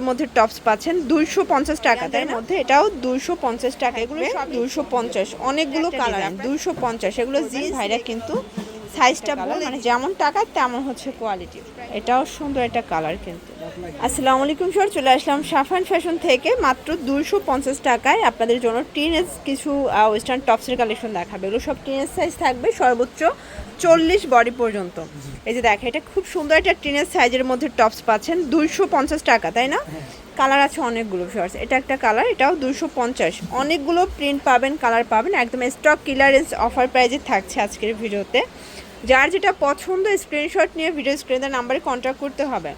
মধ্যে টপস পাচ্ছেন 250 টাকা, তার মধ্যে এটাও 250 টাকা। এগুলো সব 250, অনেকগুলো কালার 250। এগুলো জিন্স ভাইরা কিন্তু সাইজটা বলে মানে যেমন টাকা তেমন হচ্ছে কোয়ালিটি। এটাও সুন্দর একটা কালার কিন্তু। আসসালামু আলাইকুম স্যার, চলে আসলাম সাফান ফ্যাশন থেকে মাত্র 250 টাকায় আপনাদের জন্য টিনেজ কিছু ওয়েস্টার্ন টপসের কালেকশন দেখাবে। এগুলো সব টিনেজ সাইজ থাকবে, সর্বোচ্চ 40 বডি পর্যন্ত। এই যে দেখেন, এটা খুব সুন্দর একটা টিনেজ সাইজের মধ্যে টপস পাচ্ছেন 250 টাকা, তাই না? কালার আছে অনেকগুলো শর্টস। এটা একটা কালার, এটাও 250। অনেকগুলো প্রিন্ট পাবেন, কালার পাবেন, একদম স্টক ক্লিয়ারেন্স অফার প্রাইজে থাকছে আজকের ভিডিওতে। যার যেটা পছন্দ স্ক্রিনশট নিয়ে ভিডিও স্ক্রিনের নাম্বারে কন্ট্যাক্ট করতে হবে।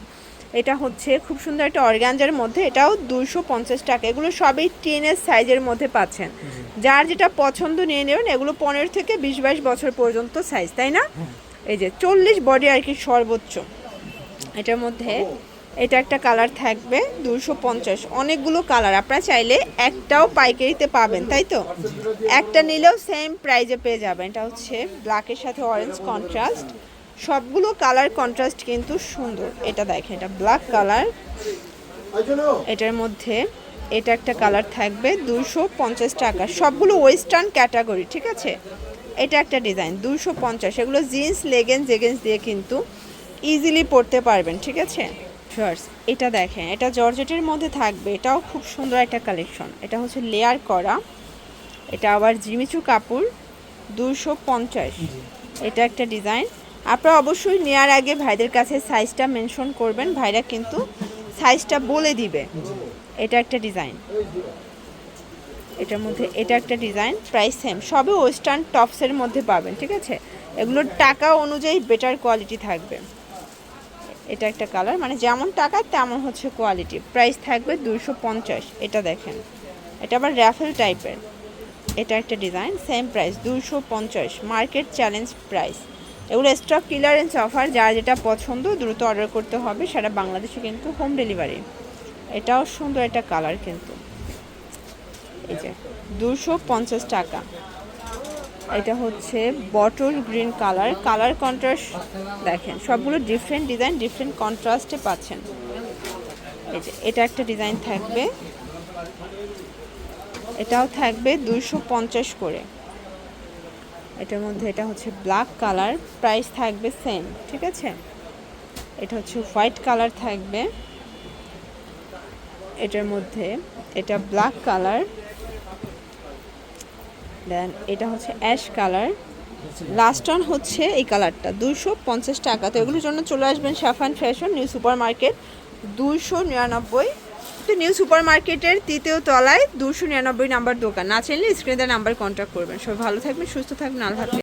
এটা হচ্ছে খুব সুন্দর একটা অর্গানজার মধ্যে, এটাও 250 টাকা। এগুলো সবই টিনেজ সাইজের মধ্যে পাচ্ছেন। যার যেটা পছন্দ নিয়ে নেবেন। এগুলো 15 থেকে 20-22 বছর পর্যন্ত সাইজ, তাই না? এই যে 40 বডি আর কি সর্বোচ্চ। এটার মধ্যে এটা একটা কালার থাকবে 250। অনেকগুলো কালার, আপনারা চাইলে একটাও পাইকারিতে পাবেন, তাই তো? একটা নিলেও সেম প্রাইজে পেয়ে যাবেন। এটা হচ্ছে ব্ল্যাকের সাথে অরেঞ্জ কন্ট্রাস্ট, সবগুলো কালার কন্ট্রাস্ট কিন্তু সুন্দর। এটা দেখেন, এটা ব্ল্যাক কালার। এটার মধ্যে এটা একটা কালার থাকবে 250 টাকা। সবগুলো ওয়েস্টার্ন ক্যাটাগরি, ঠিক আছে? এটা একটা ডিজাইন 250। এগুলো জিন্স লেগিংস জেগিংস দিয়ে কিন্তু ইজিলি পরতে পারবেন, ঠিক আছে? শর্টস এটা দেখেন, এটা জর্জেটের মধ্যে থাকবে। এটাও খুব সুন্দর একটা কালেকশন। এটা হচ্ছে লেয়ার করা, এটা আবার জিমিচু কাপড় 250। এটা একটা ডিজাইন। আপনারা অবশ্যই নেওয়ার আগে ভাইদের কাছে সাইজটা মেনশন করবেন, ভাইরা কিন্তু সাইজটা বলে দিবে। এটা একটা ডিজাইন, এটার মধ্যে এটা একটা ডিজাইন, প্রাইস সেম। সবই ওয়েস্টার্ন টপসের মধ্যে পাবেন, ঠিক আছে? এগুলোর টাকা অনুযায়ী বেটার কোয়ালিটি থাকবে। এটা একটা কালার, মানে যেমন টাকা তেমন হচ্ছে কোয়ালিটি। প্রাইস থাকবে 250। এটা দেখেন, এটা আবার র্যাফেল টাইপের। এটা একটা design, same price 250, market challenge price. এগুলো স্টক ক্লিয়ারেন্স অফার, যার যেটা পছন্দ দ্রুত অর্ডার করতে হবে। সারা বাংলাদেশে কিন্তু হোম ডেলিভারি। এটাও সুন্দর একটা কালার কিন্তু। এই যে 250 টাকা। এটা হচ্ছে bottle green colour, colour contrast দেখেন, সবগুলো ডিফারেন্ট ডিজাইন, ডিফারেন্ট কন্ট্রাস্টে পাচ্ছেন। এই যে এটা একটা ডিজাইন থাকবে, এটাও থাকবে 250 করে। এটার মধ্যে এটা হচ্ছে ব্ল্যাক কালার, প্রাইস থাকবে সেম, ঠিক আছে? এটা হচ্ছে হোয়াইট কালার থাকবে। এটার মধ্যে এটা ব্ল্যাক কালার, দেন এটা হচ্ছে অ্যাশ কালার, লাস্ট অন হচ্ছে এই কালারটা 250 টাকা। তো এগুলোর জন্য চলে আসবেন Safan fashion new super market 299। তো নিউ সুপার মার্কেটের 3য় তলায় 299 নাম্বার দোকান। না চাইলে স্ক্রিনে নাম্বার কন্ট্যাক্ট করবেন। সবাই ভালো থাকবেন, সুস্থ থাকবেন, আল্লাহ হাফেজ।